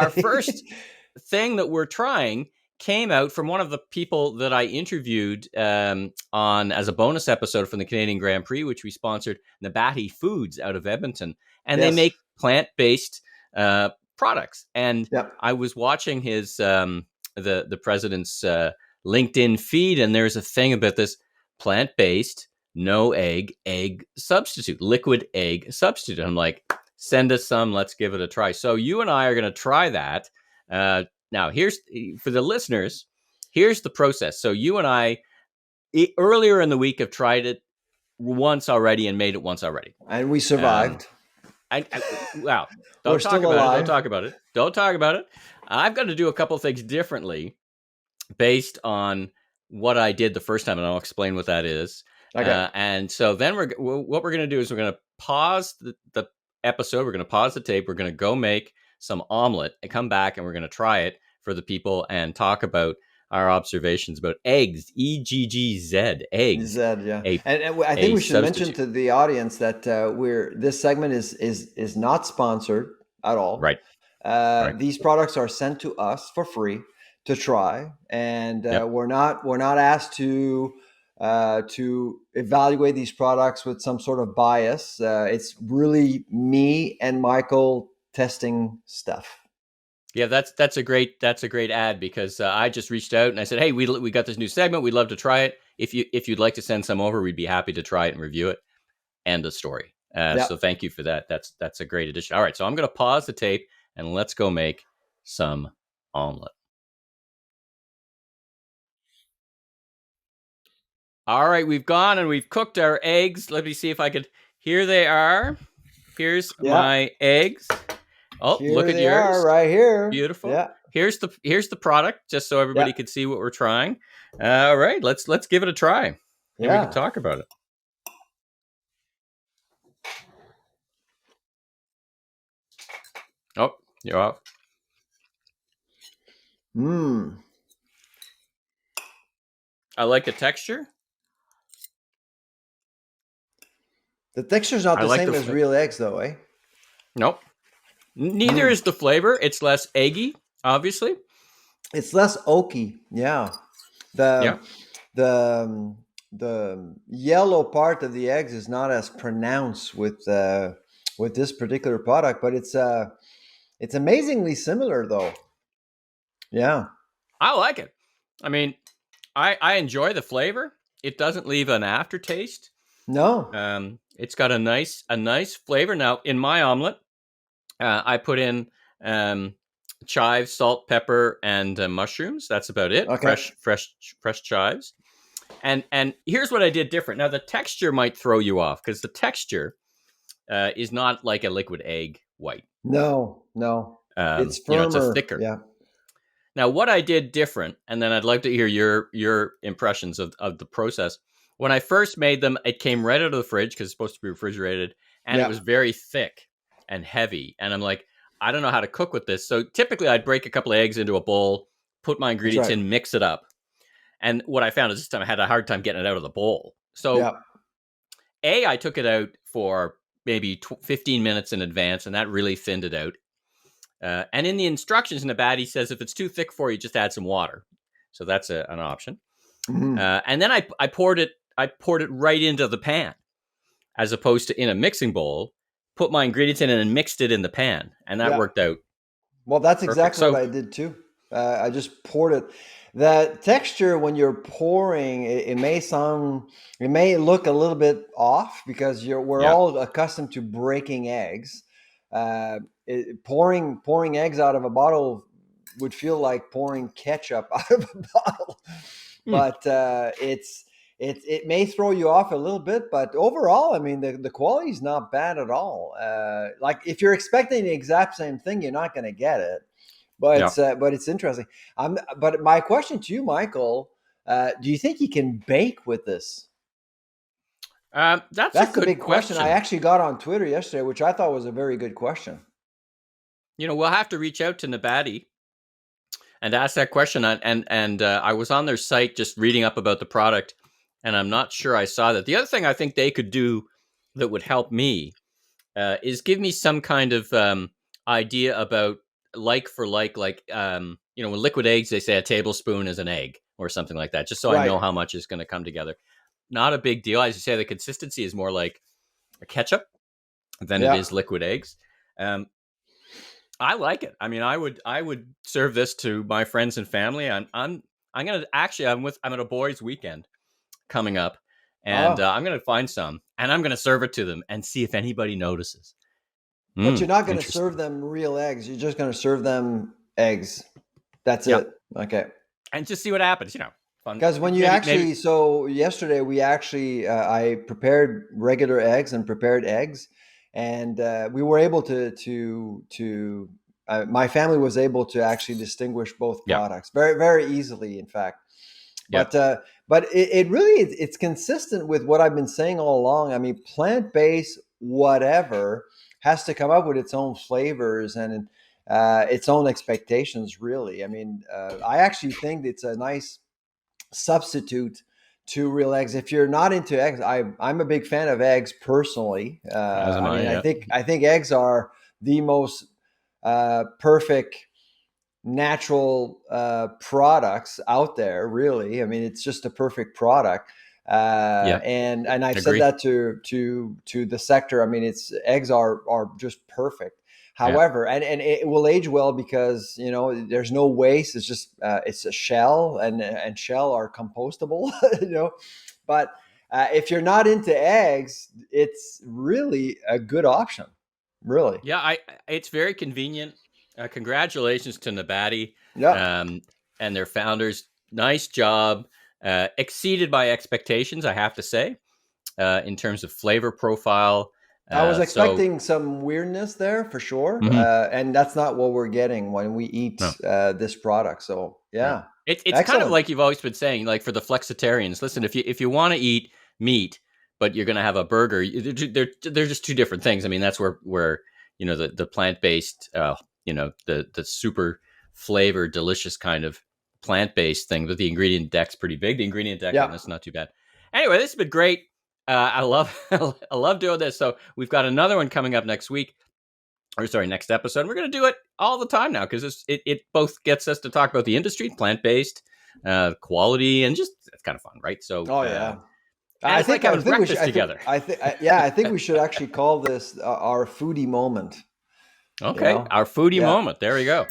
our first thing that we're trying came out from one of the people that I interviewed on as a bonus episode from the Canadian Grand Prix, which we sponsored, Nabati Foods out of Edmonton, and they make plant-based products. And I was watching his the president's LinkedIn feed, and there's a thing about this plant-based, no egg substitute, liquid egg substitute. I'm like, send us some. Let's give it a try. So you and I are going to try that. Now, here's for the listeners. Here's the process. So you and I, earlier in the week, have tried it once already and made it once already, and we survived. Wow! Don't talk about it. Don't talk about it. I've got to do a couple things differently based on what I did the first time, and I'll explain what that is. Okay. And so then what we're going to do is we're going to pause the episode. We're going to pause the tape. We're going to go make some omelet and come back, and we're going to try it for the people and talk about our observations about Eggz, Eggz, Eggz. Zed, yeah. And I think we should mention to the audience that this segment is not sponsored at all. Right. These products are sent to us for free to try, and we're not asked to evaluate these products with some sort of bias. It's really me and Michael testing stuff. Yeah, that's a great ad, because I just reached out and I said, hey, we got this new segment. We'd love to try it. If you'd like to send some over, we'd be happy to try it and review it. End of story. So thank you for that. That's a great addition. All right, so I'm going to pause the tape and let's go make some omelet. All right, we've gone and we've cooked our eggs. Let me see if I could. Here they are. Here's my eggs. Oh, here look at yours right here. Beautiful. Yeah. Here's the product, just so everybody can see what we're trying. All right, let's give it a try. And we can talk about it. Oh, you're off. I like the texture. The texture's not the same as real eggs, though, eh? Nope. Neither is the flavor. It's less eggy, obviously. It's less oaky. Yeah. The yellow part of the eggs is not as pronounced with this particular product, but it's amazingly similar, though. Yeah. I like it. I mean, I enjoy the flavor. It doesn't leave an aftertaste. No. It's got a nice flavor. Now, in my omelet, I put in chives, salt, pepper, and mushrooms. That's about it. Okay. Fresh chives. And here's what I did different. Now, the texture might throw you off because the texture is not like a liquid egg white. No. It's firmer. It's a thicker. Yeah. Now, what I did different, and then I'd like to hear your impressions of the process. When I first made them, it came right out of the fridge because it's supposed to be refrigerated, and it was very thick and heavy. And I'm like, I don't know how to cook with this. So typically I'd break a couple of eggs into a bowl, put my ingredients in, mix it up. And what I found is this time I had a hard time getting it out of the bowl. So I took it out for maybe 15 minutes in advance, and that really thinned it out. And in the instructions in the bad, he says if it's too thick for you, just add some water. So that's an option. Mm-hmm. And then I poured it right into the pan, as opposed to in a mixing bowl. Put my ingredients in and mixed it in the pan, and that worked out. Well, that's exactly what I did too. I just poured it. The texture when you're pouring, it may look a little bit off because we're all accustomed to breaking eggs. Pouring eggs out of a bottle would feel like pouring ketchup out of a bottle, but it may throw you off a little bit, but overall, I mean, the quality is not bad at all. Like if you're expecting the exact same thing, you're not going to get it. But it's interesting. But my question to you, Michael, do you think you can bake with this? That's a good big question. I actually got on Twitter yesterday, which I thought was a very good question. We'll have to reach out to Nabati and ask that question. And I was on their site just reading up about the product, and I'm not sure I saw that. The other thing I think they could do that would help me is give me some kind of idea about like for like with liquid eggs, they say a tablespoon is an egg or something like that, just so I Right. know how much is going to come together. Not a big deal. As you say, the consistency is more like a ketchup than it Yeah. is liquid eggs. I like it. I mean, I would serve this to my friends and family. I'm gonna actually I'm at a boys' weekend coming up, and Oh, I'm gonna find some, and I'm gonna serve it to them and see if anybody notices. but you're not going to Interesting. serve them real eggs. You're just going to serve them eggs. That's Yeah, it. Okay. and just see what happens. Fun. Because when you Maybe. actually, so yesterday we actually, I prepared regular eggs and prepared eggs, and we were able to my family was able to actually distinguish both Yeah, products very, very easily, in fact. yeah, But it really it's consistent with what I've been saying all along. I mean, plant based whatever has to come up with its own flavors and its own expectations. Really, I mean, I actually think it's a nice substitute to real eggs. If you're not into eggs, I'm a big fan of eggs personally. as am I I. mean, Yeah, I think eggs are the most perfect natural products out there. Really, I mean, it's just a perfect product. yeah, And I've said agree. that to the sector. I mean, it's eggs are just perfect. Yeah, However, and it will age well because there's no waste. It's just it's a shell, and shell are compostable. you know, but if you're not into eggs, it's really a good option. Really, yeah. It's very convenient. Congratulations to Nabati, yeah. um, and their founders. Nice job. Exceeded my expectations, I have to say, in terms of flavor profile. I was So, expecting some weirdness there for sure, mhm, and that's not what we're getting when we eat no. this product. So Yeah. yeah, It's kind of excellent. like you've always been saying, like for the flexitarians. Listen, if you want to eat meat, but you're going to have a burger, they're just two different things. I mean, that's where the plant based, the super flavored, delicious kind of plant based thing. But the ingredient deck's pretty big. The ingredient deck on Yeah, this is not too bad. Anyway, this has been great. I love I love doing this. So we've got another one coming up next week, or sorry, next episode. We're going to do it all the time now because it both gets us to talk about the industry, plant based, quality, and just it's kind of fun, right? So, oh yeah. and it's like I having think we should. breakfast together. Yeah, I think we should actually call this our foodie moment. You Okay, know, our foodie yeah. moment. There we go.